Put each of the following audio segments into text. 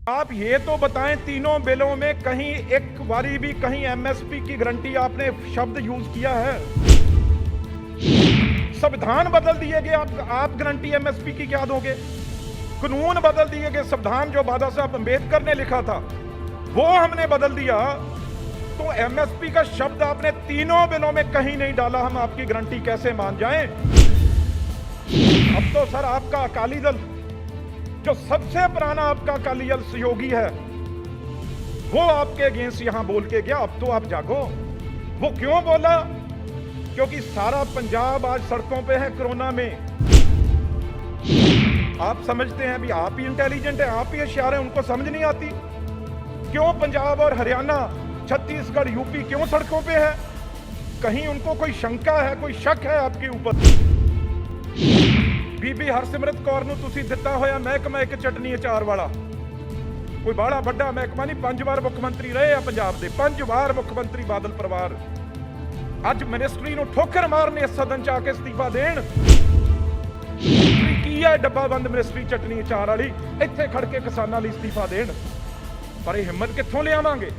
आप ये तो बताएं, तीनों बिलों में कहीं एक बारी भी कहीं एमएसपी की गारंटी आपने शब्द यूज किया है? संविधान बदल दिए गए, आप गारंटी एमएसपी की क्या दोगे? कानून बदल दिए गए, संविधान जो बाबा साहब अंबेडकर ने लिखा था वो हमने बदल दिया, तो एमएसपी का शब्द आपने तीनों बिलों में कहीं नहीं डाला। हम आपकी गारंटी कैसे मान जाएं? अब तो सर आपका अकाली दल, जो सबसे पुराना आपका अकाली दल सहयोगी है, वो आपके अगेंस्ट यहां बोल के गया। अब तो आप जागो। वो क्यों बोला? क्योंकि सारा पंजाब आज सड़कों पे है कोरोना में। आप समझते हैं भी आप ही इंटेलिजेंट है, आप ही होशियार है, उनको समझ नहीं आती। क्यों पंजाब और हरियाणा, छत्तीसगढ़, यूपी क्यों सड़कों पे है? कहीं उनको कोई शंका है, कोई शक है आपके ऊपर? बीबी हरसिमरत कौर ਨੂੰ ਤੁਸੀਂ ਦਿੱਤਾ ਹੋਇਆ ਮਹਿਕਮਾ ਇੱਕ ਚਟਨੀ ਅਚਾਰ ਵਾਲਾ, ਕੋਈ ਬੜਾ ਵੱਡਾ ਮਹਿਕਮਾ ਨਹੀਂ। 5 ਵਾਰ ਮੁੱਖ ਮੰਤਰੀ ਰਹੇ ਆ ਪੰਜਾਬ ਦੇ, 5 ਵਾਰ ਮੁੱਖ ਮੰਤਰੀ ਬਾਦਲ ਪਰਿਵਾਰ। ਅੱਜ ਮਿਨਿਸਟਰੀ ਨੂੰ ਠੋਕਰ ਮਾਰਨੇ ਸਦਨ ਚ ਆ ਕੇ ਅਸਤੀਫਾ ਦੇਣ। ਕੀ ਹੈ ਡੱਬਾ ਬੰਦ ਮਿਨਿਸਟਰੀ ਚਟਨੀ ਅਚਾਰ ਵਾਲੀ, ਇੱਥੇ ਖੜ ਕੇ ਕਿਸਾਨਾਂ ਲਈ ਅਸਤੀਫਾ ਦੇਣ। ਪਰ ਇਹ ਹਿੰਮਤ ਕਿੱਥੋਂ ਲਿਆਵਾਂਗੇ?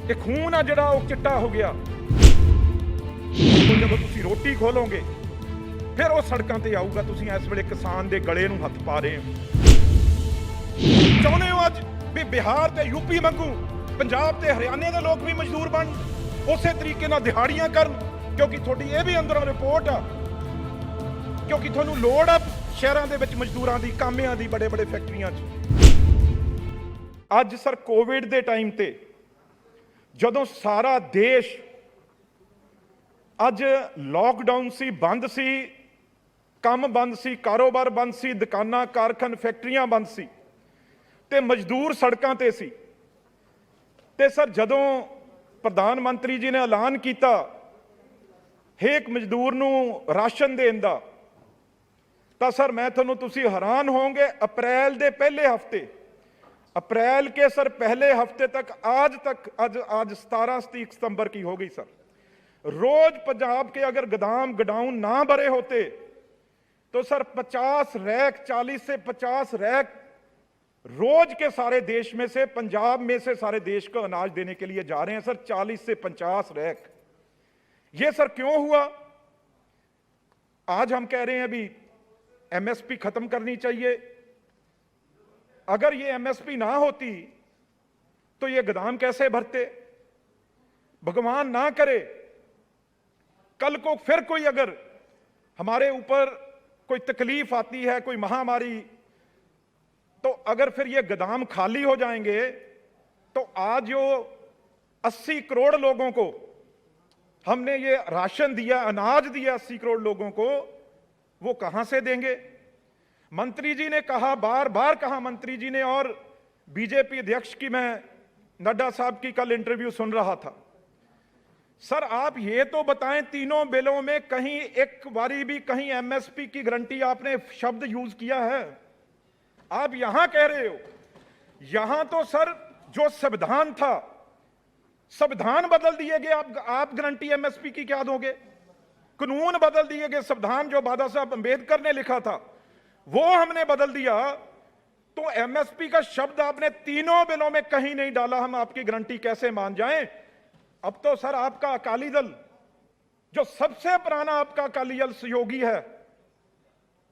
ਇਹ ਖੂਨ ਆ ਜਿਹੜਾ ਉਹ ਚਿੱਟਾ ਹੋ ਗਿਆ। ਜਦੋਂ ਤੁਸੀਂ ਰੋਟੀ ਖੋਲੋਗੇ फिर वो सड़कों पर आऊगा। तुसीं इस वेले किसान के गले में हथ पा रहे हो। चाहते हो अज भी बिहार ते यूपी वांगू पंजाब ते हरियाणे के लोग भी मजदूर बन, उस तरीके नाल दिहाड़ियां करन, क्योंकि थोड़ी ये भी अंदरों रिपोर्ट आ, क्योंकि तुहानूं लोड़ आ शहरों के विच मजदूरां दी, कामियां दी, बड़े बड़े फैक्ट्रियां च। अज सर कोविड के टाइम ते जदों सारा देश अज लॉकडाउन सी, बंद सी, काम बंद सी, कारोबार बंद सी, दुकानां, कारखाने, फैक्ट्रियां बंद सी, ते मजदूर सड़कों ते सी। ते सर जदों प्रधानमंत्री जी ने ऐलान किया हरेक मजदूर नूं राशन देण दा, तां सर मैं तुहानूं, तुसीं हैरान होवोगे, अप्रैल के पहले हफ्ते, अप्रैल के सर पहले हफ्ते तक आज 17 सितंबर की हो गई सर, रोज पंजाब के अगर गोदाम गोडाउन ना भरे होते तो सर 50 रैक, 40 से 50 रैक रोज के सारे देश में से, पंजाब में से सारे देश को अनाज देने के लिए जा रहे हैं सर। 40 से 50 रैक। ये सर क्यों हुआ? आज हम कह रहे हैं अभी एमएसपी खत्म करनी चाहिए। अगर ये एमएसपी ना होती तो ये गोदाम कैसे भरते? भगवान ना करे कल को फिर कोई अगर हमारे ऊपर कोई तकलीफ आती है, कोई महामारी, तो अगर फिर ये गोदाम खाली हो जाएंगे तो आज जो 80 करोड़ लोगों को हमने ये राशन दिया, अनाज दिया 80 करोड़ लोगों को, वो कहां से देंगे? मंत्री जी ने कहा, बार बार कहा मंत्री जी ने, और बीजेपी अध्यक्ष की, मैं नड्डा साहब की कल इंटरव्यू सुन रहा था। सर आप ये तो बताएं, तीनों बिलों में कहीं एक बारी भी कहीं एमएसपी की गारंटी आपने शब्द यूज किया है? आप यहां कह रहे हो, यहां तो सर जो संविधान था, संविधान बदल दिए गए, आप गारंटी एमएसपी की क्या दोगे? कानून बदल दिए गए, संविधान जो बाबा साहब अंबेडकर ने लिखा था वो हमने बदल दिया, तो एमएसपी का शब्द आपने तीनों बिलों में कहीं नहीं डाला। हम आपकी गारंटी कैसे मान जाएं? अब तो सर आपका अकाली दल, जो सबसे पुराना आपका अकाली दल सहयोगी है,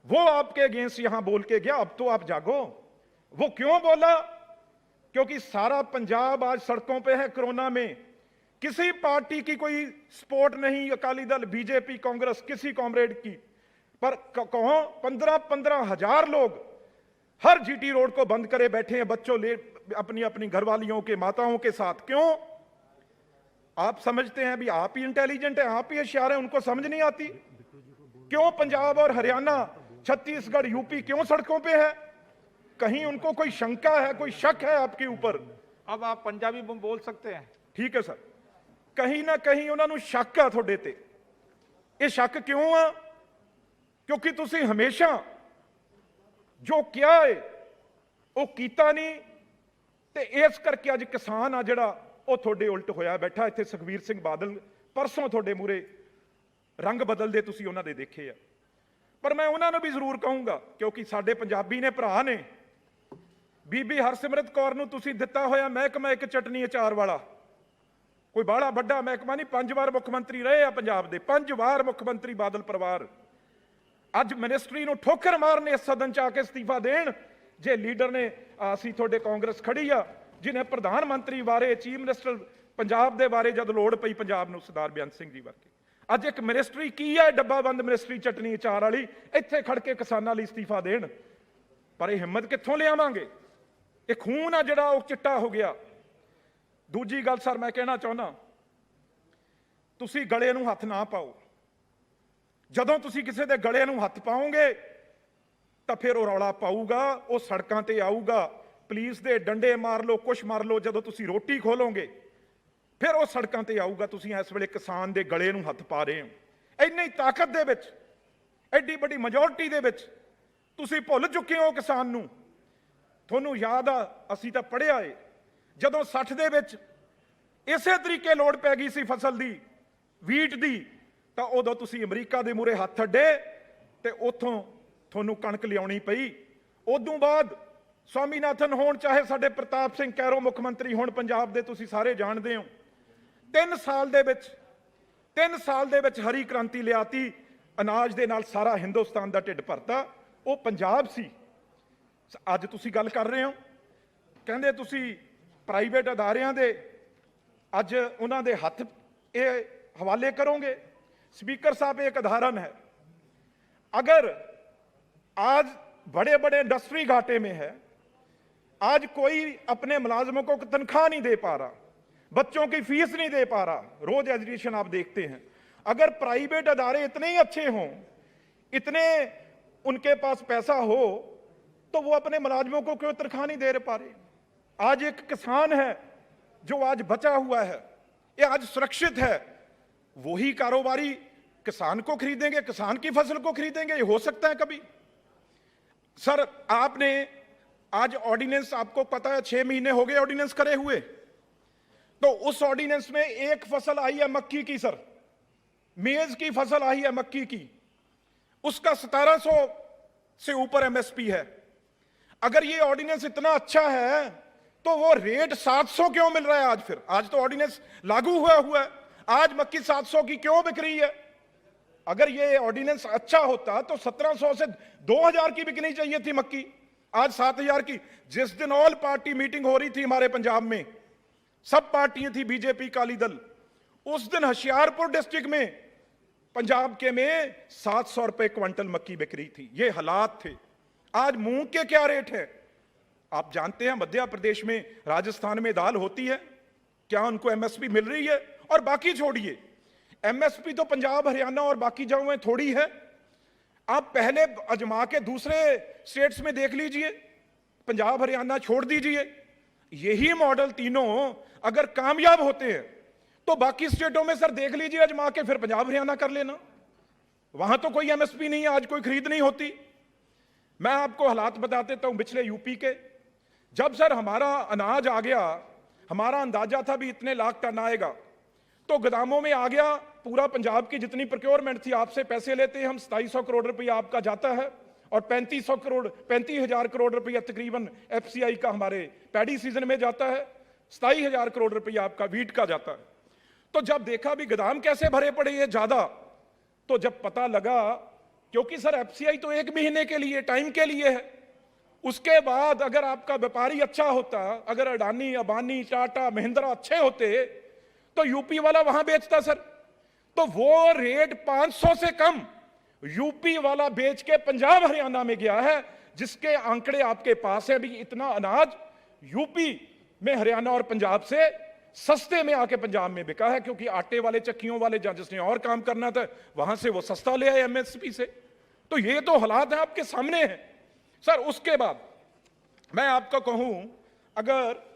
वो आपके अगेंस्ट यहां बोल के गया। अब तो आप जागो। वो क्यों बोला? क्योंकि सारा पंजाब आज सड़कों पे है कोरोना में। किसी पार्टी की कोई सपोर्ट नहीं, अकाली दल, बीजेपी, कांग्रेस, किसी कॉमरेड की, पर कहो 15-15 हजार लोग हर जीटी रोड को बंद करे बैठे हैं, बच्चों ले अपनी अपनी घरवालियों के, माताओं के साथ। क्यों? आप समझते हैं भी आप ही इंटेलिजेंट है, आप ही होशियार है, उनको समझ नहीं आती। क्यों पंजाब और हरियाणा, छत्तीसगढ़, यूपी क्यों सड़कों पे है? कहीं उनको कोई शंका है, कोई शक है आपके ऊपर? अब आप पंजाबी में बोल सकते हैं। ठीक है सर। कहीं ना कहीं उन्होंने शक है थोड़े ते। ये शक क्यों आ? क्योंकि तुसी हमेशा जो किया है वो कीता नहीं, ते इस करके अज किसान आ जिहड़ा ਉਹ ਤੁਹਾਡੇ ਉਲਟ ਹੋਇਆ ਬੈਠਾ। ਇੱਥੇ ਸੁਖਬੀਰ ਸਿੰਘ ਬਾਦਲ ਪਰਸੋਂ ਤੁਹਾਡੇ ਮੂਰੇ ਰੰਗ ਬਦਲਦੇ ਤੁਸੀਂ ਉਹਨਾਂ ਦੇ ਦੇਖੇ ਆ। ਪਰ ਮੈਂ ਉਹਨਾਂ ਨੂੰ ਵੀ ਜ਼ਰੂਰ ਕਹੂੰਗਾ, ਕਿਉਂਕਿ ਸਾਡੇ ਪੰਜਾਬੀ ਨੇ, ਭਰਾ ਨੇ, ਬੀਬੀ ਹਰਸਿਮਰਤ ਕੌਰ ਨੂੰ ਤੁਸੀਂ ਦਿੱਤਾ ਹੋਇਆ ਮਹਿਕਮਾ ਇੱਕ ਚਟਨੀ ਅਚਾਰ ਵਾਲਾ, ਕੋਈ ਬਾਹਲਾ ਵੱਡਾ ਮਹਿਕਮਾ ਨਹੀਂ। 5 ਵਾਰ ਮੁੱਖ ਮੰਤਰੀ ਰਹੇ ਆ ਪੰਜਾਬ ਦੇ, 5 ਵਾਰ ਮੁੱਖ ਮੰਤਰੀ ਬਾਦਲ ਪਰਿਵਾਰ। ਅੱਜ ਮਿਨਿਸਟਰੀ ਨੂੰ ਠੋਕਰ ਮਾਰਨ ਇਸ ਸਦਨ ਚ ਆ ਕੇ ਅਸਤੀਫਾ ਦੇਣ। ਜੇ ਲੀਡਰ ਨੇ, ਅਸੀਂ ਤੁਹਾਡੇ ਕਾਂਗਰਸ ਖੜੀ ਆ, ਜਿਹਨੇ ਪ੍ਰਧਾਨ ਮੰਤਰੀ ਬਾਰੇ, ਚੀਫ ਮਿਨਿਸਟਰ ਪੰਜਾਬ ਦੇ ਬਾਰੇ ਜਦ ਲੋੜ ਪਈ ਪੰਜਾਬ ਨੂੰ, ਸਰਦਾਰ ਬੇਅੰਤ ਸਿੰਘ ਜੀ ਵਰਗੇ। ਅੱਜ ਇੱਕ ਮਿਨਿਸਟਰੀ ਕੀ ਹੈ, ਡੱਬਾ ਬੰਦ ਮਿਨਿਸਟਰੀ ਚਟਨੀ ਅਚਾਰ ਵਾਲੀ, ਇੱਥੇ ਖੜ ਕੇ ਕਿਸਾਨਾਂ ਲਈ ਅਸਤੀਫਾ ਦੇਣ। ਪਰ ਇਹ ਹਿੰਮਤ ਕਿੱਥੋਂ ਲਿਆਵਾਂਗੇ? ਇਹ ਖੂਨ ਆ ਜਿਹੜਾ ਉਹ ਚਿੱਟਾ ਹੋ ਗਿਆ। ਦੂਜੀ ਗੱਲ ਸਰ ਮੈਂ ਕਹਿਣਾ ਚਾਹੁੰਦਾ, ਤੁਸੀਂ ਗਲੇ ਨੂੰ ਹੱਥ ਨਾ ਪਾਓ। ਜਦੋਂ ਤੁਸੀਂ ਕਿਸੇ ਦੇ ਗਲੇ ਨੂੰ ਹੱਥ ਪਾਓਗੇ ਤਾਂ ਫਿਰ ਉਹ ਰੌਲਾ ਪਾਊਗਾ, ਉਹ ਸੜਕਾਂ ਤੇ ਆਊਗਾ। ਪੁਲਿਸ ਦੇ ਡੰਡੇ ਮਾਰ ਲਓ, ਕੁਛ ਮਾਰ ਲਓ, ਜਦੋਂ ਤੁਸੀਂ ਰੋਟੀ ਖੋਲੋਗੇ ਫਿਰ ਉਹ ਸੜਕਾਂ ਤੇ ਆਊਗਾ। ਤੁਸੀਂ ਇਸ ਵੇਲੇ ਕਿਸਾਨ ਦੇ ਗਲੇ ਨੂੰ ਹੱਥ ਪਾ ਰਹੇ ਹੋ। ਇੰਨੀ ਤਾਕਤ ਦੇ ਵਿੱਚ, ਐਡੀ ਵੱਡੀ ਮੈਜੋਰਟੀ ਦੇ ਵਿੱਚ ਤੁਸੀਂ ਭੁੱਲ ਚੁੱਕੇ ਹੋ ਕਿਸਾਨ ਨੂੰ। ਤੁਹਾਨੂੰ ਯਾਦ ਆ, ਅਸੀਂ ਤਾਂ ਪੜ੍ਹਿਆ ਏ, ਜਦੋਂ 60 ਦੇ ਵਿੱਚ ਇਸੇ ਤਰੀਕੇ ਲੋੜ ਪੈ ਗਈ ਸੀ ਫਸਲ ਦੀ, ਵੀਟ ਦੀ, ਤਾਂ ਉਦੋਂ ਤੁਸੀਂ ਅਮਰੀਕਾ ਦੇ ਮੂਹਰੇ ਹੱਥ ਅੱਡੇ ਤੇ ਉੱਥੋਂ ਤੁਹਾਨੂੰ ਕਣਕ ਲਿਆਉਣੀ ਪਈ। ਉਦੋਂ ਬਾਅਦ ਸਵਾਮੀਨਾਥਨ ਹੋਣ, ਚਾਹੇ ਸਾਡੇ ਪ੍ਰਤਾਪ ਸਿੰਘ ਕੈਰੋ ਮੁੱਖ ਮੰਤਰੀ ਹੋਣ ਪੰਜਾਬ ਦੇ, ਤੁਸੀਂ ਸਾਰੇ ਜਾਣਦੇ ਹੋ, 3 ਸਾਲ ਦੇ ਵਿੱਚ ਹਰੀ ਕ੍ਰਾਂਤੀ ਲਿਆਤੀ। ਅਨਾਜ ਦੇ ਨਾਲ ਸਾਰਾ ਹਿੰਦੁਸਤਾਨ ਦਾ ਢਿੱਡ ਭਰਤਾ। ਉਹ ਪੰਜਾਬ ਸੀ। ਅੱਜ ਤੁਸੀਂ ਗੱਲ ਕਰ ਰਹੇ ਹੋ, ਕਹਿੰਦੇ ਤੁਸੀਂ ਪ੍ਰਾਈਵੇਟ ਅਦਾਰਿਆਂ ਦੇ ਅੱਜ ਉਹਨਾਂ ਦੇ ਹੱਥ ਇਹ हवाले करोगे। स्पीकर साहब एक उदाहरण है, अगर आज बड़े बड़े इंडस्ट्री घाटे में है, आज कोई अपने मुलाजमों को तनख्वाह नहीं दे पा रहा, बच्चों की फीस नहीं दे पा रहा, रोज एजुकेशन आप देखते हैं। अगर प्राइवेट अदारे इतने ही अच्छे हों, इतने उनके पास पैसा हो, तो वो अपने मुलाजमों को क्यों तनख्वाह नहीं दे पा रहे? आज एक किसान है जो आज बचा हुआ है, ये आज सुरक्षित है, वही कारोबारी किसान को खरीदेंगे, किसान की फसल को खरीदेंगे? ये हो सकता है कभी? सर आपने आज ऑर्डिनेंस, आपको पता है 6 महीने हो गए ऑर्डिनेंस करे हुए, तो उस ऑर्डिनेंस में एक फसल आई है मक्की की, सर मेज की फसल आई है मक्की की, उसका 1700 से ऊपर एमएसपी है। अगर ये ऑर्डिनेंस इतना अच्छा है तो वो रेट 700 क्यों मिल रहा है आज? फिर आज तो ऑर्डिनेंस लागू हुआ है, आज मक्की 700 की क्यों बिक रही है? अगर ये ऑर्डिनेंस अच्छा होता तो 1700 से 2000 की बिकनी चाहिए थी मक्की, आज 7000 की। जिस दिन ऑल पार्टी मीटिंग हो रही थी हमारे पंजाब में, सब पार्टियां थी, बीजेपी, अकाली दल, उस दिन होशियारपुर डिस्ट्रिक्ट में, पंजाब के में 700 रुपए क्विंटल मक्की बिक रही थी। ये हालात थे। आज मूंग के क्या रेट है आप जानते हैं? मध्य प्रदेश में, राजस्थान में दाल होती है, क्या उनको एमएसपी मिल रही है? और बाकी छोड़िए, एमएसपी तो पंजाब, हरियाणा और बाकी जगहों में थोड़ी है। आप पहले अजमा के दूसरे स्टेट्स में देख लीजिए, पंजाब हरियाणा छोड़ दीजिए। यही मॉडल तीनों अगर कामयाब होते हैं तो बाकी स्टेटों में सर देख लीजिए अजमा के, फिर पंजाब हरियाणा कर लेना। वहां तो कोई एमएसपी नहीं है, आज कोई खरीद नहीं होती। मैं आपको हालात बता देता हूं पिछले यूपी के। जब सर हमारा अनाज आ गया, हमारा अंदाजा था भी इतने लाख टन आएगा, तो गोदामों में आ गया। पूरा पंजाब की जितनी प्रोक्योरमेंट थी, आपसे पैसे लेते हैं हम, 2700 करोड़ रुपया आपका जाता है, और 35,000 करोड़ रुपया तकरीबन एफसीआई का हमारे पैडी सीजन में जाता है, 27,000 करोड़ रुपया आपका वीट का जाता है। तो जब देखा भी गोदाम कैसे भरे पड़े हैं ज्यादा, तो जब पता लगा, क्योंकि सर एफसीआई तो 1 महीने के लिए, टाइम के लिए है, उसके बाद अगर आपका व्यापारी अच्छा होता, अगर अडानी, अंबानी, टाटा, महिंद्रा अच्छे होते, तो यूपी वाला वहां बेचता सर। तो वो रेट 500 से कम यूपी वाला बेच के पंजाब हरियाणा में गया है, जिसके आंकड़े आपके पास है। भी इतना अनाज यूपी में, हरियाणा और पंजाब से सस्ते में आके पंजाब में बिका है, क्योंकि आटे वाले, चक्कियों वाले, जहां जिसने और काम करना था वहां से वो सस्ता ले आए एमएसपी से। तो ये तो हालात है आपके सामने है सर। उसके बाद मैं आपको कहूं, अगर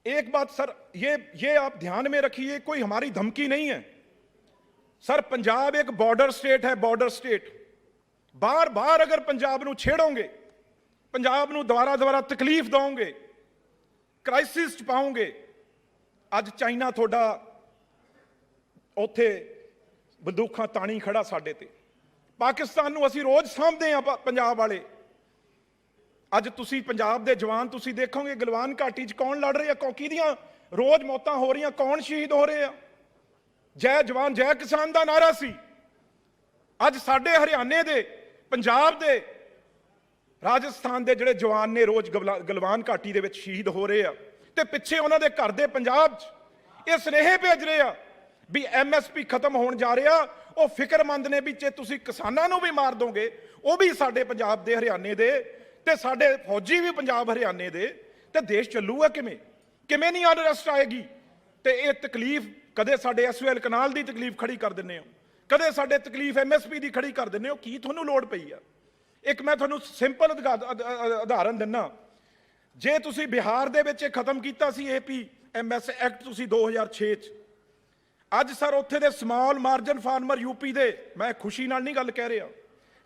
एक बात सर, ये आप ध्यान में रखिए, कोई हमारी धमकी नहीं है सर। पंजाब एक बॉर्डर स्टेट है, बॉर्डर स्टेट। बार बार अगर पंजाब नूं छेड़ोगे, पंजाब नूं दोबारा तकलीफ दोगे, क्राइसिस च पाओगे। अज चाइना थोड़ा उत्थे बंदूखां ताणी खड़ा साडे ते, पाकिस्तान नूं असीं रोज सामभदे हां पंजाब वाले। ਅੱਜ ਤੁਸੀਂ ਪੰਜਾਬ ਦੇ ਜਵਾਨ ਤੁਸੀਂ ਦੇਖੋਗੇ ਗਲਵਾਨ ਘਾਟੀ 'ਚ ਕੌਣ ਲੜ ਰਿਹਾ, ਕੌਕੀ ਦੀਆਂ ਰੋਜ਼ ਮੌਤਾਂ ਹੋ ਰਹੀਆਂ, ਕੌਣ ਸ਼ਹੀਦ ਹੋ ਰਹੇ ਆ। ਜੈ ਜਵਾਨ ਜੈ ਕਿਸਾਨ ਦਾ ਨਾਰਾ ਸੀ। ਅੱਜ ਸਾਡੇ ਹਰਿਆਣੇ ਦੇ, ਪੰਜਾਬ ਦੇ, ਰਾਜਸਥਾਨ ਦੇ ਜਿਹੜੇ ਜਵਾਨ ਨੇ ਰੋਜ਼ ਗਲਵਾਨ ਘਾਟੀ ਦੇ ਵਿੱਚ ਸ਼ਹੀਦ ਹੋ ਰਹੇ ਆ, ਤੇ ਪਿੱਛੇ ਉਹਨਾਂ ਦੇ ਘਰ ਦੇ ਪੰਜਾਬ 'ਚ ਇਹ ਸੁਨੇਹੇ ਭੇਜ ਰਹੇ ਆ ਵੀ ਐਮਐਸਪੀ ਖਤਮ ਹੋਣ ਜਾ ਰਿਹਾ। ਉਹ ਫਿਕਰਮੰਦ ਨੇ ਵੀ ਜੇ ਤੁਸੀਂ ਕਿਸਾਨਾਂ ਨੂੰ ਵੀ ਮਾਰ ਦੋਗੇ, ਉਹ ਵੀ ਸਾਡੇ ਪੰਜਾਬ ਦੇ, ਹਰਿਆਣੇ ਦੇ, ਤੇ ਸਾਡੇ ਫੌਜੀ ਵੀ ਪੰਜਾਬ ਹਰਿਆਣੇ ਦੇ, ਤੇ ਦੇਸ਼ ਚੱਲੂਗਾ ਕਿਵੇਂ? ਕਿਵੇਂ ਨਹੀਂ ਅਨਰੈਸਟ ਆਏਗੀ? ਤੇ ਇਹ ਤਕਲੀਫ ਕਦੇ ਸਾਡੇ ਐਸਓਐਲ ਕਨਾਲ ਦੀ ਤਕਲੀਫ ਖੜੀ ਕਰ ਦਿੰਦੇ ਹੋ, ਕਦੇ ਸਾਡੇ ਤਕਲੀਫ ਐਮਐਸਪੀ ਦੀ ਖੜੀ ਕਰ ਦਿੰਦੇ ਹੋ। ਕੀ ਤੁਹਾਨੂੰ ਲੋੜ ਪਈ ਆ? ਇੱਕ ਮੈਂ ਤੁਹਾਨੂੰ ਸਿੰਪਲ ਉਦਾਹਰਨ ਦਿੰਨਾ। ਜੇ ਤੁਸੀਂ ਬਿਹਾਰ ਦੇ ਵਿੱਚ ਖਤਮ ਕੀਤਾ ਸੀ ਏਪੀ ਐਮਐਸ ਐਕਟ ਤੁਸੀਂ 2006 ਚ, ਅੱਜ ਸਰ ਉੱਥੇ ਦੇ ਸਮਾਲ ਮਾਰਜਨ ਫਾਰਮਰ ਯੂਪੀ ਦੇ, ਮੈਂ ਖੁਸ਼ੀ ਨਾਲ ਨਹੀਂ ਗੱਲ ਕਹਿ ਰਿਹਾ,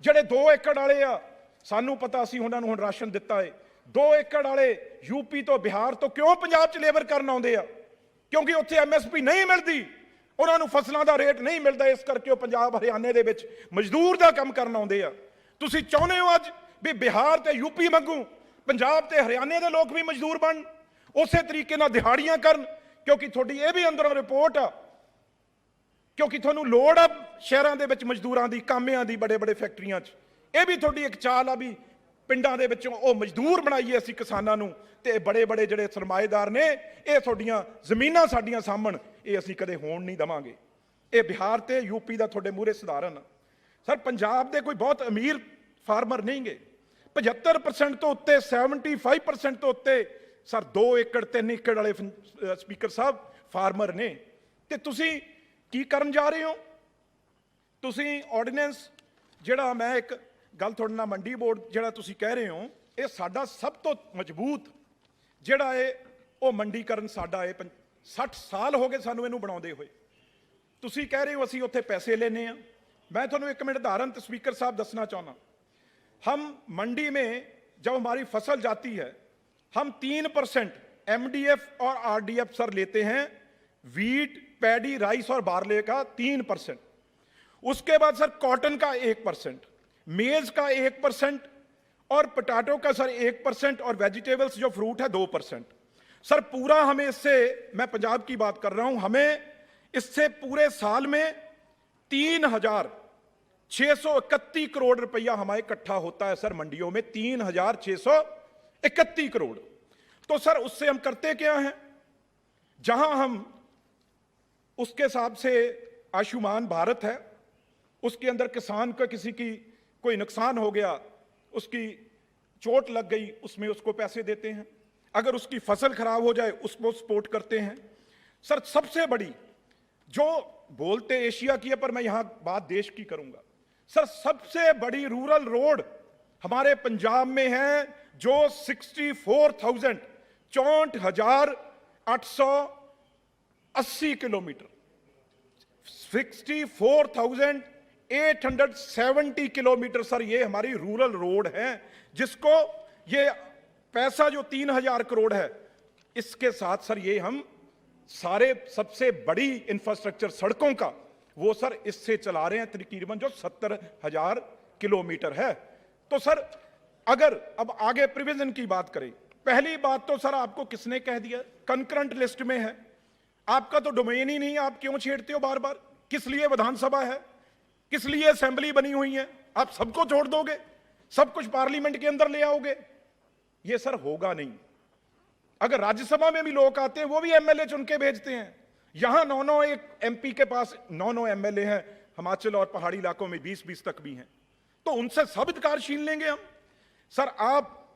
ਜਿਹੜੇ 2 ਏਕੜ ਵਾਲੇ ਆ, ਸਾਨੂੰ ਪਤਾ ਸੀ ਉਹਨਾਂ ਨੂੰ ਹੁਣ ਰਾਸ਼ਨ ਦਿੱਤਾ ਹੈ, 2 ਏਕੜ ਵਾਲੇ ਯੂਪੀ ਤੋਂ ਬਿਹਾਰ ਤੋਂ ਕਿਉਂ ਪੰਜਾਬ 'ਚ ਲੇਬਰ ਕਰਨ ਆਉਂਦੇ ਆ? ਕਿਉਂਕਿ ਉੱਥੇ ਐਮਐਸਪੀ ਨਹੀਂ ਮਿਲਦੀ, ਉਹਨਾਂ ਨੂੰ ਫਸਲਾਂ ਦਾ ਰੇਟ ਨਹੀਂ ਮਿਲਦਾ, ਇਸ ਕਰਕੇ ਉਹ ਪੰਜਾਬ ਹਰਿਆਣੇ ਦੇ ਵਿੱਚ ਮਜ਼ਦੂਰ ਦਾ ਕੰਮ ਕਰਨ ਆਉਂਦੇ ਆ। ਤੁਸੀਂ ਚਾਹੁੰਦੇ ਹੋ ਅੱਜ ਵੀ ਬਿਹਾਰ ਤੇ ਯੂਪੀ ਵਾਂਗੂ ਪੰਜਾਬ ਤੇ ਹਰਿਆਣੇ ਦੇ ਲੋਕ ਵੀ ਮਜ਼ਦੂਰ ਬਣਨ, ਉਸੇ ਤਰੀਕੇ ਨਾਲ ਦਿਹਾੜੀਆਂ ਕਰਨ, ਕਿਉਂਕਿ ਤੁਹਾਡੀ ਇਹ ਵੀ ਅੰਦਰੋਂ ਰਿਪੋਰਟ ਆ, ਕਿਉਂਕਿ ਤੁਹਾਨੂੰ ਲੋੜ ਆ ਸ਼ਹਿਰਾਂ ਦੇ ਵਿੱਚ ਮਜ਼ਦੂਰਾਂ ਦੀ, ਕਾਮਿਆਂ ਦੀ, ਬੜੇ ਬੜੇ ਫੈਕਟਰੀਆਂ 'ਚ। ਇਹ ਵੀ ਤੁਹਾਡੀ ਇੱਕ ਚਾਲ ਆ ਵੀ ਪਿੰਡਾਂ ਦੇ ਵਿੱਚੋਂ ਉਹ ਮਜ਼ਦੂਰ ਬਣਾਈਏ ਅਸੀਂ ਕਿਸਾਨਾਂ ਨੂੰ, ਤੇ ਬੜੇ ਬੜੇ ਜਿਹੜੇ ਸਰਮਾਏਦਾਰ ਨੇ ਇਹ ਤੁਹਾਡੀਆਂ ਜ਼ਮੀਨਾਂ ਸਾਡੀਆਂ ਸਾਂਭਣ, ਇਹ ਅਸੀਂ ਕਦੇ ਹੋਣ ਨਹੀਂ ਦੇਵਾਂਗੇ। ਇਹ ਬਿਹਾਰ ਤੇ ਯੂਪੀ ਦਾ ਤੁਹਾਡੇ ਮੂਹਰੇ ਸਧਾਰਨ। ਸਰ ਪੰਜਾਬ ਦੇ ਕੋਈ ਬਹੁਤ ਅਮੀਰ ਫਾਰਮਰ ਨਹੀਂਗੇ, 75% ਤੋਂ ਉੱਤੇ, 75% ਤੋਂ ਉੱਤੇ ਸਰ 2 ਏਕੜ 3 ਏਕੜ ਵਾਲੇ ਸਪੀਕਰ ਸਾਹਿਬ ਫਾਰਮਰ ਨੇ। ਤੇ ਤੁਸੀਂ ਕੀ ਕਰਨ ਜਾ ਰਹੇ ਹੋ? ਤੁਸੀਂ ਆਰਡੀਨੈਂਸ ਜਿਹੜਾ, ਮੈਂ ਇੱਕ ਗੱਲ ਤੁਹਾਡੇ ਨਾਲ, ਮੰਡੀ ਬੋਰਡ ਜਿਹੜਾ ਤੁਸੀਂ ਕਹਿ ਰਹੇ ਹੋ, ਇਹ ਸਾਡਾ ਸਭ ਤੋਂ ਮਜ਼ਬੂਤ ਜਿਹੜਾ ਹੈ ਉਹ ਮੰਡੀਕਰਨ ਸਾਡਾ ਹੈ। 60 ਸਾਲ ਹੋ ਗਏ ਸਾਨੂੰ ਇਹਨੂੰ ਬਣਾਉਂਦੇ ਹੋਏ। ਤੁਸੀਂ ਕਹਿ ਰਹੇ ਹੋ ਅਸੀਂ ਉੱਥੇ ਪੈਸੇ ਲੈਨੇ ਆ। मैं ਤੁਹਾਨੂੰ 1 मिनट उदाहरण स्पीकर साहब दसना चाहना। हम मंडी में जब हमारी फसल जाती है, हम 3% MDF और RDF सर लेते हैं, वीट, पैडी, राइस और बार्ले का 3%। उसके बाद सर कॉटन का 1%, मेज का 1% और पोटैटो का सर 1% और वेजिटेबल्स जो फ्रूट है 2%। सर पूरा हमें इससे, मैं पंजाब की बात कर रहा हूं, हमें इससे पूरे साल में 3,631 करोड़ रुपया हमारे इकट्ठा होता है सर मंडियों में, 3,631 करोड़। तो सर उससे हम करते क्या हैं? जहां हम उसके हिसाब से आयुष्मान भारत है, उसके अंदर किसान का किसी की कोई नुकसान हो गया, उसकी चोट लग गई, उसमें उसको पैसे देते हैं। अगर उसकी फसल खराब हो जाए उसको सपोर्ट करते हैं। सर सबसे बड़ी, जो बोलते एशिया की है पर मैं यहां बात देश की करूंगा, सर सबसे बड़ी रूरल रोड हमारे पंजाब में है, जो 64,880 किलोमीटर, 64,870 किलोमीटर सर ये हमारी रूरल रोड है, जिसको ये पैसा जो 3,000 करोड़ है, इसके साथ सर ये हम सारे सबसे बड़ी इंफ्रास्ट्रक्चर सड़कों का वो सर इससे चला रहे हैं, तकरीबन जो 70,000 किलोमीटर है। तो सर अगर अब आगे प्रिविजन की बात करें, पहली बात तो सर आपको किसने कह दिया कंकरेंट लिस्ट में है? आपका तो डोमेन ही नहीं है, आप क्यों छेड़ते हो बार बार? किस लिए विधानसभा है, किस लिए असेंबली बनी हुई है? आप सबको छोड़ दोगे, सब कुछ पार्लियामेंट के अंदर ले आओगे? ये सर होगा नहीं। अगर राज्यसभा में भी लोग आते हैं, वो भी एमएलए चुन के भेजते हैं। यहां 9-9 एक एमपी के पास 9-9 एमएलए हैं, हिमाचल और पहाड़ी इलाकों में 20-20 तक भी हैं, तो उनसे सब अधिकार छीन लेंगे हम? सर आप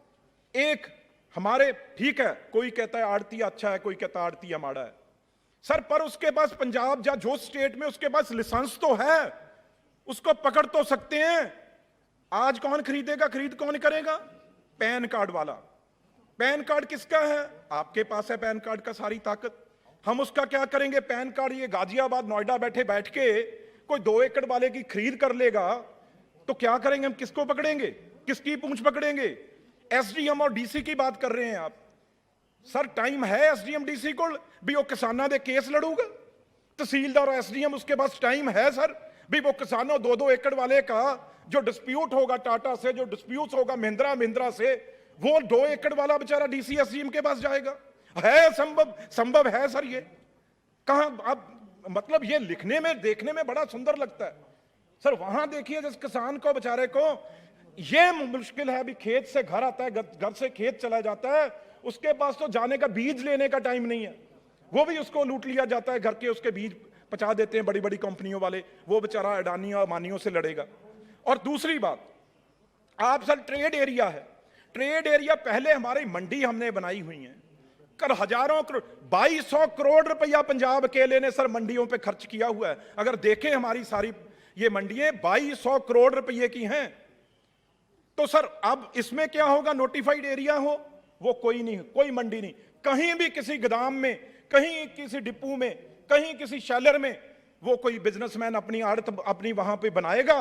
एक हमारे, ठीक है, कोई कहता है आड़तिया अच्छा है, कोई कहता है आड़तिया माड़ा है सर, पर उसके पास पंजाब या जो स्टेट में उसके पास लाइसेंस तो है, उसको पकड़ तो सकते हैं। आज कौन खरीदेगा, खरीद कौन करेगा? पैन कार्ड वाला। पैन कार्ड किसका है? आपके पास है पैन कार्ड का सारी ताकत। हम उसका क्या करेंगे? पैन कार्ड ये गाजियाबाद नोएडा बैठ के कोई 2 एकड़ वाले की खरीद कर लेगा, तो क्या करेंगे हम? किसको पकड़ेंगे, किसकी पूंछ पकड़ेंगे? एसडीएम और डीसी की बात कर रहे हैं आप। सर टाइम है एसडीएम डीसी को भी वो किसानों के केस लड़ूगा? तहसीलदार और एसडीएम उसके पास टाइम है सर भी वो किसानों 2-2 एकड़ वाले का जो डिस्प्यूट होगा टाटा से, जो डिस्प्यूट होगा महिंद्रा से, वो 2 एकड़ वाला बेचारा डीसीएस स्कीम के पास जाएगा? है संभव है सर? ये कहां आप, मतलब ये लिखने में देखने में बड़ा सुंदर लगता है सर। वहां देखिए जिस किसान को बेचारे को ये मुश्किल है, अभी खेत से घर आता है, घर से खेत चला जाता है, उसके पास तो जाने का बीज लेने का टाइम नहीं है, वो भी उसको लूट लिया जाता है। घर के उसके बीज पचा देते हैं बड़ी बड़ी कंपनियों वाले, वो बेचारा अडानी और अमानियों से लड़ेगा। और दूसरी बात, आप सर ट्रेड एरिया है, ट्रेड एरिया पहले हमारी मंडी हमने बनाई हुई है, कर हजारों करोड़ 2200 करोड़ रुपया पंजाब अकेले ने सर मंडियों पे खर्च किया हुआ है। अगर देखें हमारी सारी ये मंडियां 2200 करोड़ रुपए की हैं, तो सर अब इसमें क्या होगा? नोटिफाइड एरिया हो वो कोई नहीं, कोई मंडी नहीं, कहीं भी किसी गोदाम में, कहीं किसी डिपो में, कहीं किसी शैलर में वो कोई बिजनेसमैन अपनी आड़त अपनी वहां पे बनाएगा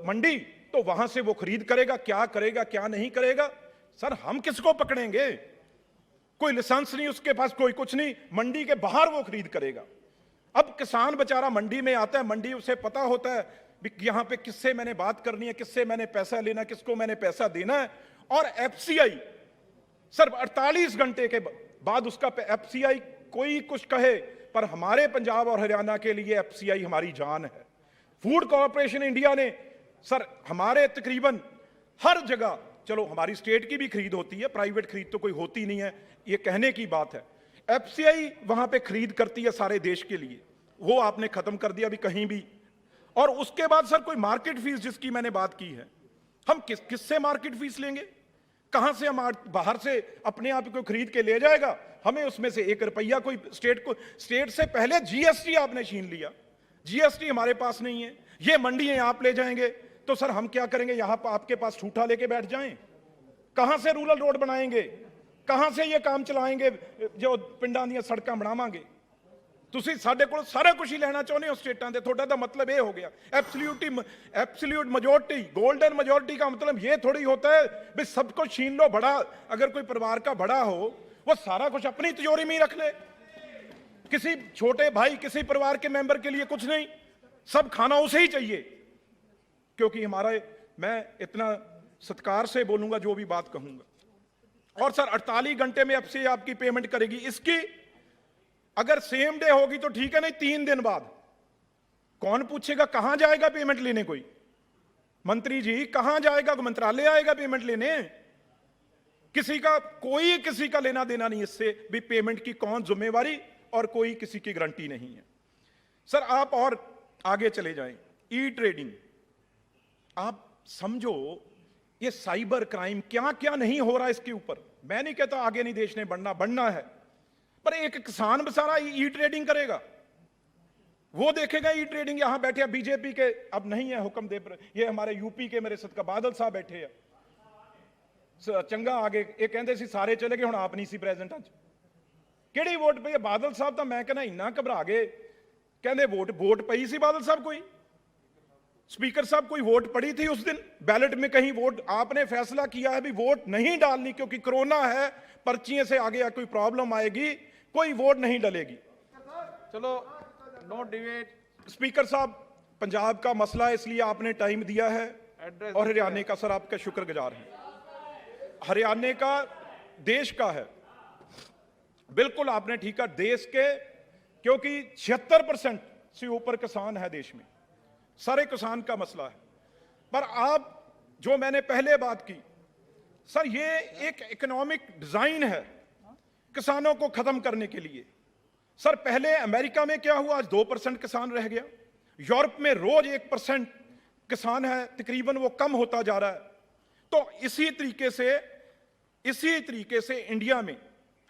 मंडी, तो वहां से वो खरीद करेगा, क्या करेगा क्या नहीं करेगा। सर हम किसको पकड़ेंगे? कोई लाइसेंस नहीं उसके पास, कोई कुछ नहीं, मंडी के बाहर वो खरीद करेगा। अब किसान बेचारा मंडी में आता है, मंडी उसे पता होता है भी यहां पे किससे मैंने बात करनी है, किससे मैंने पैसा लेना, किसको मैंने पैसा देना है। और एफसीआई सर 48 घंटे के बाद उसका एफसीआई कोई कुछ कहे, पर हमारे पंजाब और हरियाणा के लिए एफसीआई हमारी जान है। फूड कॉर्पोरेशन इंडिया ने सर हमारे तकरीबन हर जगह, चलो हमारी स्टेट की भी खरीद होती है, प्राइवेट खरीद तो कोई होती नहीं है, ये कहने की बात है, एफसीआई वहां पे खरीद करती है सारे देश के लिए, वो आपने खत्म कर दिया अभी कहीं भी। और उसके बाद सर कोई मार्केट फीस जिसकी मैंने बात की है, हम किससे मार्केट फीस लेंगे? कहां से? हम बाहर से अपने आप को खरीद के ले जाएगा, हमें उसमें से 1 रुपया कोई स्टेट से पहले जीएसटी आपने छीन लिया, जीएसटी हमारे पास नहीं है, ये मंडियां आप ले जाएंगे, तो सर हम क्या करेंगे? यहां पर आपके पास ठूठा लेके बैठ जाएं? कहां से रूरल रोड बनाएंगे? कहां से ये काम चलाएंगे जो पिंडां ਦੀਆਂ ਸੜਕਾਂ ਬਣਾਵਾਂਗੇ? ਤੁਸੀਂ ਸਾਡੇ ਕੋਲ ਸਾਰਾ ਕੁਝ ਹੀ ਲੈਣਾ ਚਾਹੁੰਦੇ ਹੋ स्टेटां ਦੇ, ਤੁਹਾਡਾ ਤਾਂ मतलब ये हो गया एब्सोल्यूट मेजॉरिटी, गोल्डन मेजॉरिटी का मतलब ये थोड़ी होता है भी सब कुछ छीन लो। बड़ा अगर कोई परिवार का बड़ा हो वो सारा कुछ अपनी तिजोरी में ही रख ले, किसी छोटे भाई किसी परिवार के मेंबर के लिए कुछ नहीं, सब खाना उसे ही चाहिए। क्योंकि हमारा, मैं इतना सत्कार से बोलूंगा जो भी बात कहूंगा। और सर 48 घंटे में एफसीआई आपकी पेमेंट करेगी, इसकी अगर सेम डे होगी तो ठीक है, नहीं 3 दिन बाद कौन पूछेगा? कहां जाएगा पेमेंट लेने? कोई मंत्री जी कहां जाएगा? मंत्रालय आएगा पेमेंट लेने? किसी का कोई किसी का लेना देना नहीं इससे भी पेमेंट की कौन जिम्मेवारी, और कोई किसी की गारंटी नहीं है। सर आप और आगे चले जाएं, ई ट्रेडिंग, आप समझो ये साइबर क्राइम क्या क्या नहीं हो रहा इसके ऊपर। मैं नहीं कहता आगे नहीं देश ने बढ़ना है, पर एक किसान बेचारा ई ट्रेडिंग करेगा, वो देखेगा ई ट्रेडिंग। यहां बैठे बीजेपी के, अब नहीं है हुक्मदेव, ये हमारे यूपी के मेरे सदका बादल साहब बैठे हैं, चंगा आगे ये कहते सी सारे चले गए, हुण आप नहीं सी प्रेजेंट, अज किहड़ी वोट पई? बादल साहब तो मैं कहना इन्ना घबरा गए, कहते वोट पई सी बादल साहब कोई? स्पीकर साहब कोई वोट पड़ी थी उस दिन बैलेट में? कहीं वोट आपने फैसला किया है भी वोट नहीं डालनी क्योंकि कोरोना है, पर्चियों से आगे कोई प्रॉब्लम आएगी, कोई वोट नहीं डलेगी। चलो नो डिबेट। स्पीकर साहब पंजाब का मसला है इसलिए आपने टाइम दिया है, और हरियाणा का सर आपका शुक्रगुजार है। हरियाणा का देश का है, बिल्कुल आपने ठीक है, देश के, क्योंकि 76% से ऊपर किसान है देश में, सारे किसान का मसला है। पर आप जो मैंने पहले बात की सर, ये एक इकोनॉमिक डिजाइन है किसानों को खत्म करने के लिए। सर पहले अमेरिका में क्या हुआ, आज 2% किसान रह गया, यूरोप में रोज 1% किसान है, तकरीबन वो कम होता जा रहा है। तो इसी तरीके से इंडिया में,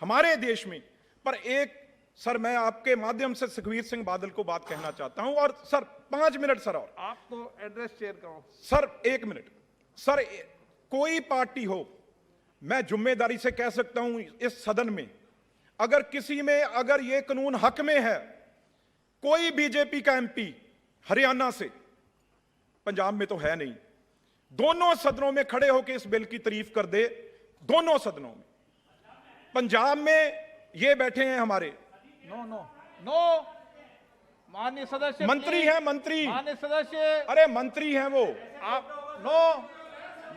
हमारे देश में, पर एक सर मैं आपके माध्यम से सुखबीर सिंह बादल को बात कहना चाहता हूं, और सर 5 मिनट सर, और आप तो एड्रेस शेयर करो सर 1 मिनट। सर कोई पार्टी हो, मैं जिम्मेदारी से कह सकता हूं इस सदन में, अगर किसी में अगर यह कानून हक में है, कोई बीजेपी का एमपी हरियाणा से, पंजाब में तो है नहीं, दोनों सदनों में खड़े होकर इस बिल की तारीफ कर दे, दोनों सदनों में। पंजाब में ये बैठे हैं हमारे नो माननीय सदस्य, मंत्री हैं, मंत्री, माननीय सदस्य, अरे मंत्री हैं वो, आप नो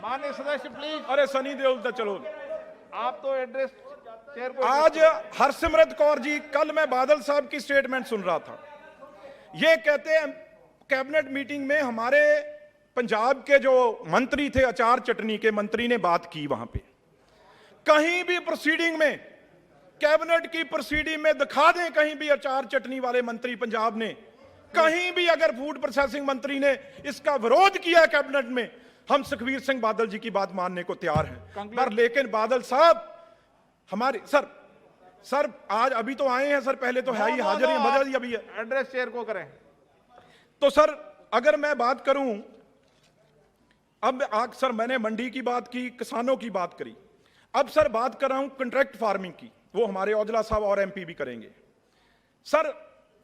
माननीय सदस्य प्लीज, अरे सनी देओल तो चलो। आप तो एड्रेस चेयर को आज हरसिमरत कौर जी, कल मैं बादल साहब की स्टेटमेंट सुन रहा था, ये कहते हैं कैबिनेट मीटिंग में हमारे पंजाब के जो मंत्री थे, अचार चटनी के मंत्री ने बात की वहां पे। कहीं भी प्रोसीडिंग में, कैबिनेट की प्रोसीडिंग में दिखा दें कहीं भी अचार चटनी वाले मंत्री पंजाब ने, कहीं भी अगर फूड प्रोसेसिंग मंत्री ने इसका विरोध किया कैबिनेट में, हम सुखबीर सिंह बादल जी की बात मानने को तैयार हैं। पर लेकिन बादल साहब हमारे सर आज अभी तो आए हैं सर, पहले तो है ही हाजिर ही मदद ही अभी है। एड्रेस चेयर को करें। तो सर अगर मैं बात करूं, अब आज सर मैंने मंडी की बात की, किसानों की बात करी, अब सर बात कर रहा हूं कॉन्ट्रैक्ट फार्मिंग की, वो हमारे औजला साहब और एमपी भी करेंगे। सर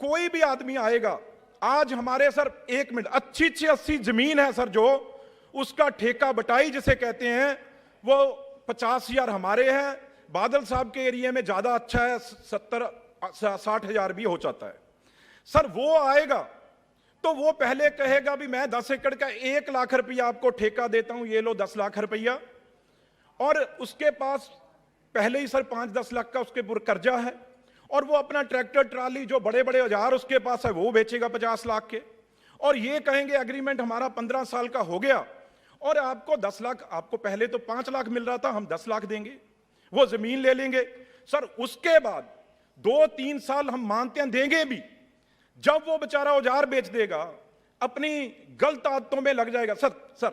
कोई भी आदमी आएगा, आज हमारे सर 1 मिनट अच्छी 80 जमीन है सर, जो उसका ठेका बटाई जिसे कहते हैं, वो 50,000 हमारे हैं, बादल साहब के एरिया में ज्यादा अच्छा है, 70-60,000 भी हो जाता है। सर वो आएगा तो वो पहले कहेगा भी मैं 10 एकड़ का 1 लाख रुपया आपको ठेका देता हूं, ये लो 10 लाख रुपया, और उसके पास पहले ही सर 5-10 लाख का उसके ऊपर कर्जा है, और वो अपना ट्रैक्टर ट्राली जो बड़े बड़े औजार उसके पास है वो बेचेगा 50 लाख के, और ये कहेंगे एग्रीमेंट हमारा 15 साल का हो गया और आपको 10 लाख, आपको पहले तो 5 लाख मिल रहा था, हम 10 लाख देंगे, वो जमीन ले लेंगे। सर उसके बाद 2-3 साल हम मानते हैं देंगे भी, जब वो बेचारा औजार बेच देगा, अपनी गलत आदतों में लग जाएगा, सर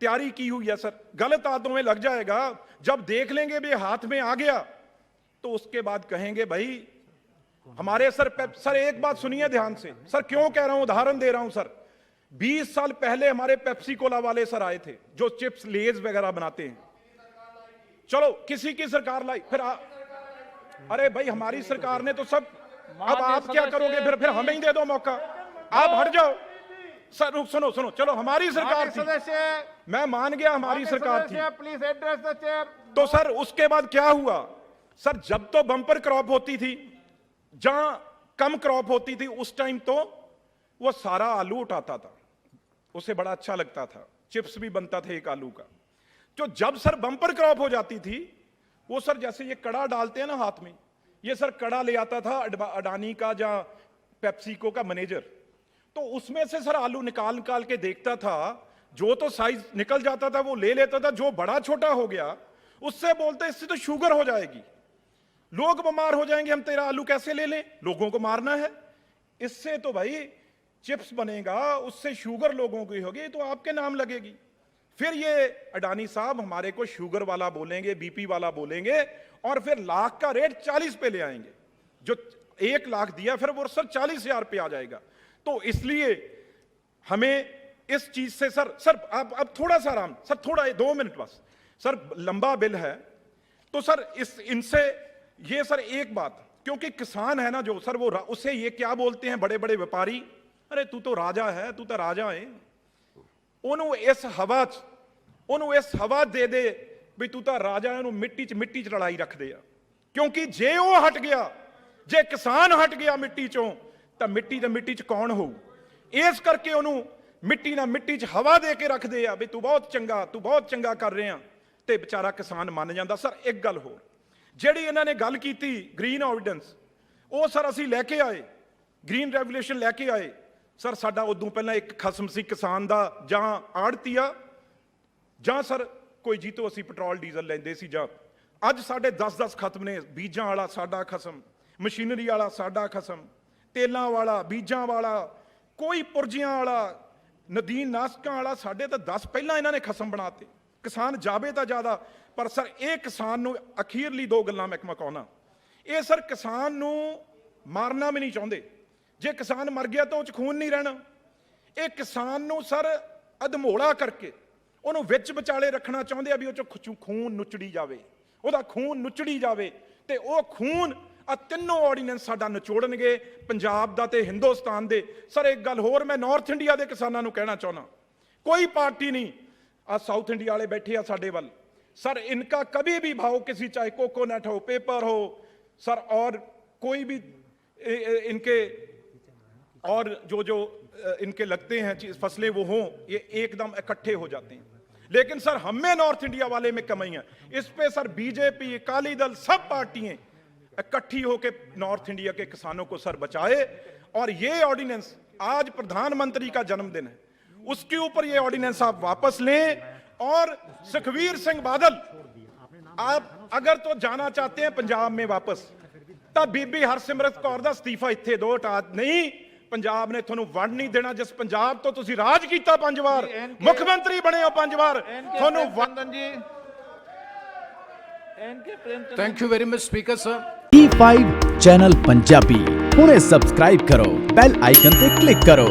तैयारी की हुई है सर, गलत आदतों में लग जाएगा, जब देख लेंगे भी हाथ में आ गया तो उसके बाद कहेंगे भाई हमारे सर एक बात सुनिए ध्यान से सर, क्यों कह रहा हूं, उदाहरण दे रहा हूं सर। 20 साल पहले हमारे पेप्सी कोला वाले सर आए थे जो चिप्स लेज वगैरह बनाते हैं, चलो किसी की सरकार लाई, फिर अरे भाई हमारी सरकार ने तो सब, अब आप क्या करोगे, फिर हमें ही दे दो मौका, आप हट जाओ। सर सुनो, चलो हमारी सरकार थी, मैं मान गया हमारी सरकार थी, प्लीज एड्रेस द चेयर। तो सर उसके बाद क्या हुआ सर, जब तो बम्पर क्रॉप होती थी, जहां कम क्रॉप होती थी उस टाइम तो वो सारा आलू उठाता था, उसे बड़ा अच्छा लगता था, चिप्स भी बनता था एक आलू का। तो जब सर बम्पर क्रॉप हो जाती थी, वो सर जैसे ये कड़ा डालते हैं ना हाथ में, ये सर कड़ा ले आता था अडानी का या पेप्सिको का मैनेजर, तो उसमें से सर आलू निकाल के देखता था, जो तो साइज निकल जाता था वो ले लेता था, जो बड़ा छोटा हो गया उससे बोलते इससे तो शुगर हो जाएगी, लोग बीमार हो जाएंगे, हम तेरा आलू कैसे ले लें, लोगों को मारना है, इससे तो भाई चिप्स बनेगा, उससे शुगर लोगों की होगी तो आपके नाम लगेगी। फिर ये अडानी साहब हमारे को शुगर वाला बोलेंगे, बीपी वाला बोलेंगे, और फिर लाख का रेट 40 पे ले आएंगे, जो 1 लाख दिया फिर वो सर 40,000 पे आ जाएगा। तो इसलिए हमें इस चीज से सर अब थोड़ा सा आराम सर, थोड़ा 2 मिनट बस सर, लंबा बिल है तो सर इनसे ये सर एक बात, क्योंकि किसान है ना जो सर, वो उसे ये क्या बोलते हैं बड़े बड़े व्यापारी, अरे तू तो राजा है, तू तो राजा है, ਉਹਨੂੰ ਇਸ ਹਵਾ ਦੇ ਦੇ ਵੀ ਤੂੰ ਤਾਂ ਰਾਜਾ, ਇਹਨੂੰ ਮਿੱਟੀ 'ਚ ਲੜਾਈ ਰੱਖਦੇ ਆ, ਕਿਉਂਕਿ ਜੇ ਉਹ ਹਟ ਗਿਆ, ਜੇ ਕਿਸਾਨ ਹਟ ਗਿਆ ਮਿੱਟੀ 'ਚੋਂ, ਤਾਂ ਮਿੱਟੀ 'ਚ ਕੌਣ ਹੋਊ, ਇਸ ਕਰਕੇ ਉਹਨੂੰ ਮਿੱਟੀ 'ਚ ਹਵਾ ਦੇ ਕੇ ਰੱਖਦੇ ਆ ਵੀ ਤੂੰ ਬਹੁਤ ਚੰਗਾ ਕਰ ਰਿਹਾ, ਤੇ ਵਿਚਾਰਾ ਕਿਸਾਨ ਮੰਨ ਜਾਂਦਾ। ਸਰ ਇੱਕ ਗੱਲ ਹੋਰ, ਜਿਹੜੀ ਇਹਨਾਂ ਨੇ ਗੱਲ ਕੀਤੀ ਗ੍ਰੀਨ ਐਵੀਡੈਂਸ, ਉਹ ਸਰ ਅਸੀਂ ਲੈ ਕੇ ਆਏ, ਗ੍ਰੀਨ ਰੈਵੋਲੂਸ਼ਨ ਲੈ ਕੇ ਆਏ ਸਰ। ਸਾਡਾ ਉਦੋਂ ਪਹਿਲਾਂ ਇੱਕ ਖਸਮ ਸੀ ਕਿਸਾਨ ਦਾ, ਜਾਂ ਆੜਤੀਆ ਜਾਂ ਸਰ ਕੋਈ ਜੀ ਤੋਂ ਅਸੀਂ ਪੈਟਰੋਲ ਡੀਜ਼ਲ ਲੈਂਦੇ ਸੀ, ਜਾਂ ਅੱਜ ਸਾਡੇ 10 ਖਤਮ ਨੇ, ਬੀਜਾਂ ਵਾਲਾ ਸਾਡਾ ਖਸਮ, ਮਸ਼ੀਨਰੀ ਵਾਲਾ ਸਾਡਾ ਖਸਮ, ਤੇਲਾਂ ਵਾਲਾ, ਬੀਜਾਂ ਵਾਲਾ, ਕੋਈ ਪੁਰਜੀਆਂ ਵਾਲਾ, ਨਦੀਨ ਨਾਸਕਾਂ ਵਾਲਾ, ਸਾਡੇ ਤਾਂ 10 ਪਹਿਲਾਂ ਇਹਨਾਂ ਨੇ ਖਸਮ ਬਣਾਤੇ। ਕਿਸਾਨ ਜਾਵੇ ਤਾਂ ਜ਼ਿਆਦਾ, ਪਰ ਸਰ ਇਹ ਕਿਸਾਨ ਨੂੰ ਅਖੀਰਲੀ 2 ਗੱਲਾਂ ਮੈਂ ਕਹਾਉਣਾ, ਇਹ ਸਰ ਕਿਸਾਨ ਨੂੰ ਮਾਰਨਾ ਵੀ ਨਹੀਂ ਚਾਹੁੰਦੇ, ਜੇ ਕਿਸਾਨ ਮਰ ਗਿਆ ਤਾਂ ਉਹ 'ਚ ਖੂਨ ਨਹੀਂ ਰਹਿਣਾ, ਇਹ ਕਿਸਾਨ ਨੂੰ ਸਰ ਅਧਮੋੜਾ ਕਰਕੇ ਉਹਨੂੰ ਵਿੱਚ ਵਿਚਾਲੇ ਰੱਖਣਾ ਚਾਹੁੰਦੇ ਆ ਵੀ ਉਹ 'ਚ ਖੂਨ ਨੁਚੜੀ ਜਾਵੇ, ਉਹਦਾ ਖੂਨ ਨੁਚੜੀ ਜਾਵੇ, ਤੇ ਉਹ ਖੂਨ ਆ ਤਿੰਨੋਂ ਆਰਡੀਨੈਂਸ ਸਾਡਾ ਨਿਚੋੜਨਗੇ, ਪੰਜਾਬ ਦਾ ਤੇ ਹਿੰਦੁਸਤਾਨ ਦੇ। ਸਰ ਇੱਕ ਗੱਲ ਹੋਰ ਮੈਂ ਨਾਰਥ ਇੰਡੀਆ ਦੇ ਕਿਸਾਨਾਂ ਨੂੰ ਕਹਿਣਾ ਚਾਹੁੰਦਾ, ਕੋਈ ਪਾਰਟੀ ਨਹੀਂ, ਆ ਸਾਊਥ ਇੰਡੀਆ ਵਾਲੇ ਬੈਠੇ ਆ ਸਾਡੇ ਵੱਲ, सर इनका कभी भी भाव किसी, चाहे कोकोनट हो, पेपर हो सर, और कोई भी इनके और जो इनके लगते हैं फसलें वो हों, ये एकदम इकट्ठे हो जाते हैं। लेकिन सर हमें नॉर्थ इंडिया वाले में कमी है। इस पे सर बीजेपी, अकाली दल, सब पार्टियां इकट्ठी होकर नॉर्थ इंडिया के किसानों को सर बचाए। और ये ऑर्डिनेंस, आज प्रधानमंत्री का जन्मदिन है, उसके ऊपर ये ऑर्डिनेंस आप वापस लें। और सुखबीर सिंह बादल, आप अगर तो जाना चाहते हैं पंजाब में वापस, तब बीबी हरसिमरत कौर ਦਾ ਅਸਤੀਫਾ ਇੱਥੇ ਦੋ ਹਟਾ। ਨਹੀਂ, ਪੰਜਾਬ ਨੇ ਤੁਹਾਨੂੰ ਵੰਡ ਨਹੀਂ ਦੇਣਾ। ਜਿਸ ਪੰਜਾਬ ਤੋਂ ਤੁਸੀਂ ਰਾਜ ਕੀਤਾ 5 ਵਾਰ, ਮੁੱਖ ਮੰਤਰੀ ਬਣੇ ਹੋ 5 ਵਾਰ, ਤੁਹਾਨੂੰ Chandan ji, NK Premchand. Thank you very much speaker sir. T5 channel Punjabi ਹੁਣੇ ਸਬਸਕ੍ਰਾਈਬ ਕਰੋ, ਬੈਲ ਆਈਕਨ ਤੇ ਕਲਿੱਕ ਕਰੋ।